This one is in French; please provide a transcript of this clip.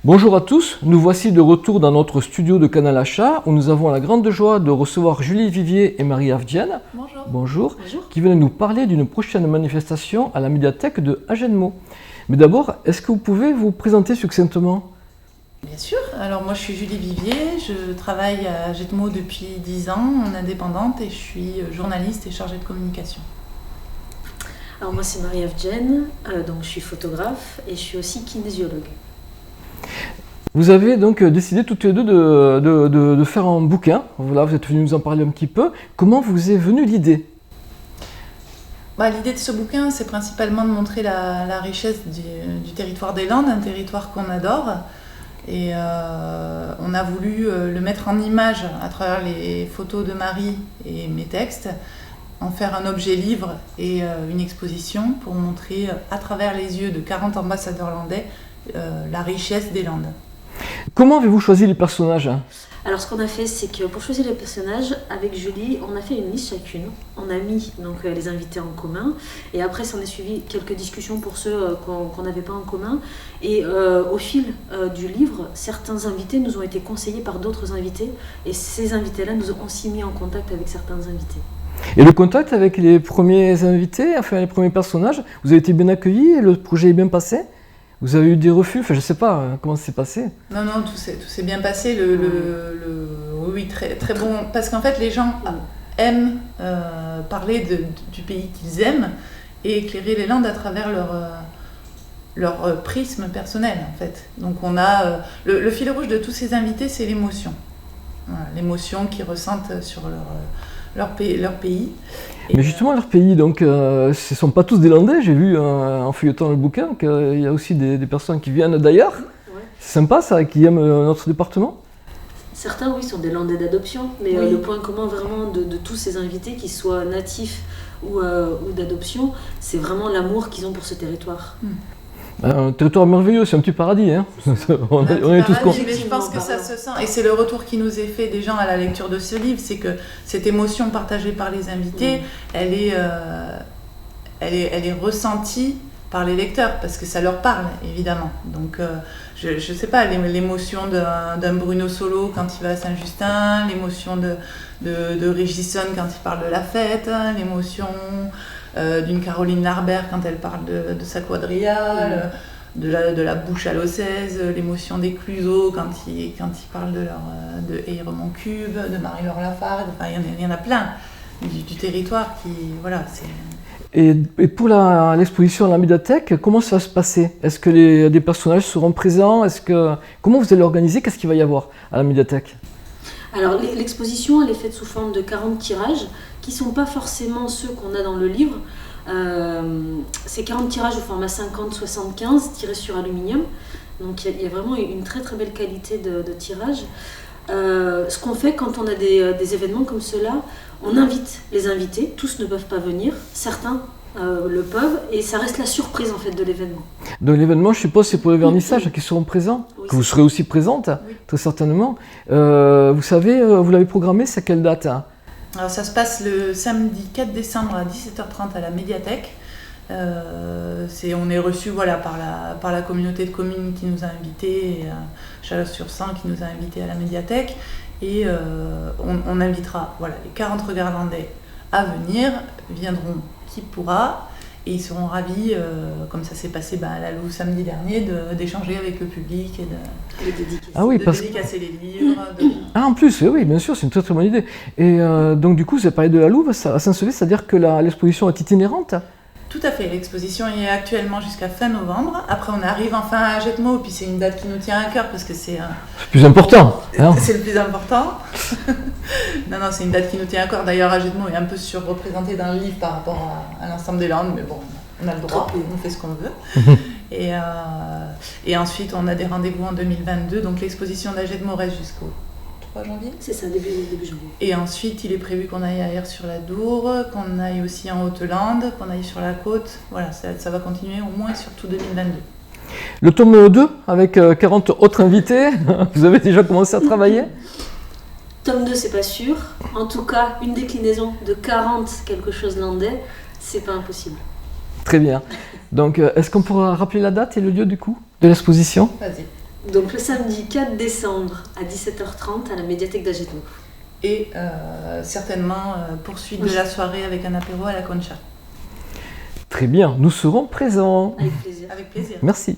Bonjour à tous, nous voici de retour dans notre studio de Canal Achat où nous avons la grande joie de recevoir Julie Vivier et Marie-Ève Dienne. Bonjour. Bonjour. Bonjour. Qui viennent nous parler d'une prochaine manifestation à la médiathèque de Agenmo. Mais d'abord, est-ce que vous pouvez vous présenter succinctement ? Bien sûr, alors moi je suis Julie Vivier, je travaille à Agenmo depuis 10 ans en indépendante et je suis journaliste et chargée de communication. Alors moi c'est Marie-Ève Dienne, donc je suis photographe et je suis aussi kinésiologue. Vous avez donc décidé toutes les deux de faire un bouquin. Voilà, vous êtes venus nous en parler un petit peu. Comment vous est venue l'idée ? L'idée de ce bouquin, c'est principalement de montrer la richesse du territoire des Landes, un territoire qu'on adore. Et on a voulu le mettre en image à travers les photos de Marie et mes textes, en faire un objet livre et une exposition pour montrer à travers les yeux de 40 ambassadeurs landais la richesse des Landes. Comment avez-vous choisi les personnages ? Alors ce qu'on a fait, c'est que pour choisir les personnages, avec Julie, on a fait une liste chacune. On a mis donc les invités en commun et après s'en est suivi quelques discussions pour ceux qu'on n'avait pas en commun. Et au fil du livre, certains invités nous ont été conseillés par d'autres invités et ces invités-là nous ont aussi mis en contact avec certains invités. Et le contact avec les premiers invités, enfin les premiers personnages, vous avez été bien accueillis, le projet est bien passé ? Vous avez eu des refus, enfin je sais pas comment ça s'est passé. Non, tout s'est bien passé, oui, très, très bon, parce qu'en fait les gens aiment parler du pays qu'ils aiment et éclairer les Landes à travers leur prisme personnel en fait. Donc on a, le fil rouge de tous ces invités, c'est l'émotion. Voilà, l'émotion qu'ils ressentent sur leur pays. Mais justement, leur pays, donc, ce ne sont pas tous des Landais. J'ai vu en feuilletant le bouquin qu'il y a aussi des personnes qui viennent d'ailleurs. Ouais. C'est sympa ça, qui aiment notre département. Certains, oui, sont des Landais d'adoption, mais oui. Le point commun vraiment de tous ces invités, qu'ils soient natifs ou d'adoption, c'est vraiment l'amour qu'ils ont pour ce territoire. Un territoire merveilleux, c'est un petit paradis. Hein. on est tous contents. Mais je pense que ça se sent, et c'est le retour qui nous est fait des gens à la lecture de ce livre, c'est que cette émotion partagée par les invités, elle est ressentie par les lecteurs, parce que ça leur parle, évidemment. Donc, je sais pas, l'émotion d'un Bruno Solo quand il va à Saint-Justin, l'émotion de Régisson quand il parle de la fête, l'émotion d'une Caroline Larbert quand elle parle de sa quadrilla, de la bouche à l'ossaise, l'émotion des Clusot quand ils parlent de Eyre-Mon Cube, de Marie-Laure Lafargue, enfin il y en a plein du territoire qui, voilà, c'est... Et pour l'exposition à la médiathèque, comment ça va se passer ? Est-ce que des personnages seront présents ? Comment vous allez l'organiser ? Qu'est-ce qu'il va y avoir à la médiathèque ? Alors l'exposition, elle est faite sous forme de 40 tirages, qui ne sont pas forcément ceux qu'on a dans le livre. C'est 40 tirages au format 50-75, tirés sur aluminium. Donc il y a vraiment une très très belle qualité de tirage. Ce qu'on fait quand on a des événements comme ceux-là, on invite les invités, tous ne peuvent pas venir, certains le peuvent, et ça reste la surprise en fait de l'événement. Donc l'événement, je suppose, c'est pour le vernissage qui seront présents, oui, que vous serez aussi présente, oui. Très certainement. Vous savez, vous l'avez programmé, c'est à quelle date ? Alors ça se passe le samedi 4 décembre à 17h30 à la médiathèque. On est reçu par la communauté de communes qui nous a invités, et Chalosse-sur-Sang qui nous a invités à la médiathèque. Et on invitera les 40 regardandais à venir, viendront qui pourra, et ils seront ravis, comme ça s'est passé à la Loue samedi dernier, d'échanger avec le public et de dédicacer les livres. En plus, oui, bien sûr, c'est une très très bonne idée. Et donc du coup, vous avez parlé de la Louve à Saint-Sevé, c'est-à-dire que l'exposition est itinérante ? Tout à fait, l'exposition est actuellement jusqu'à fin novembre. Après, on arrive enfin à Agenmo, puis c'est une date qui nous tient à cœur parce que c'est le plus important. C'est le plus important. Non, c'est une date qui nous tient à cœur. D'ailleurs, Agenmo est un peu surreprésenté dans le livre par rapport à l'ensemble des Landes, mais bon, on a le droit, on fait ce qu'on veut. Et ensuite, on a des rendez-vous en 2022, donc l'exposition d'Agenmo reste jusqu'au 3 janvier. C'est ça, début janvier. Et ensuite, il est prévu qu'on aille ailleurs sur la Dour, qu'on aille aussi en Haute-Lande, qu'on aille sur la côte. Voilà, ça va continuer au moins sur tout 2022. Le tome 2, avec 40 autres invités, vous avez déjà commencé à travailler ? Tome 2, c'est pas sûr. En tout cas, une déclinaison de 40 quelque chose landais, c'est pas impossible. Très bien. Donc, est-ce qu'on pourra rappeler la date et le lieu du coup de l'exposition ? Vas-y. Donc le samedi 4 décembre à 17h30 à la médiathèque d'Agetto. Et certainement poursuite de la soirée avec un apéro à la Concha. Très bien, nous serons présents. Avec plaisir. Avec plaisir. Merci.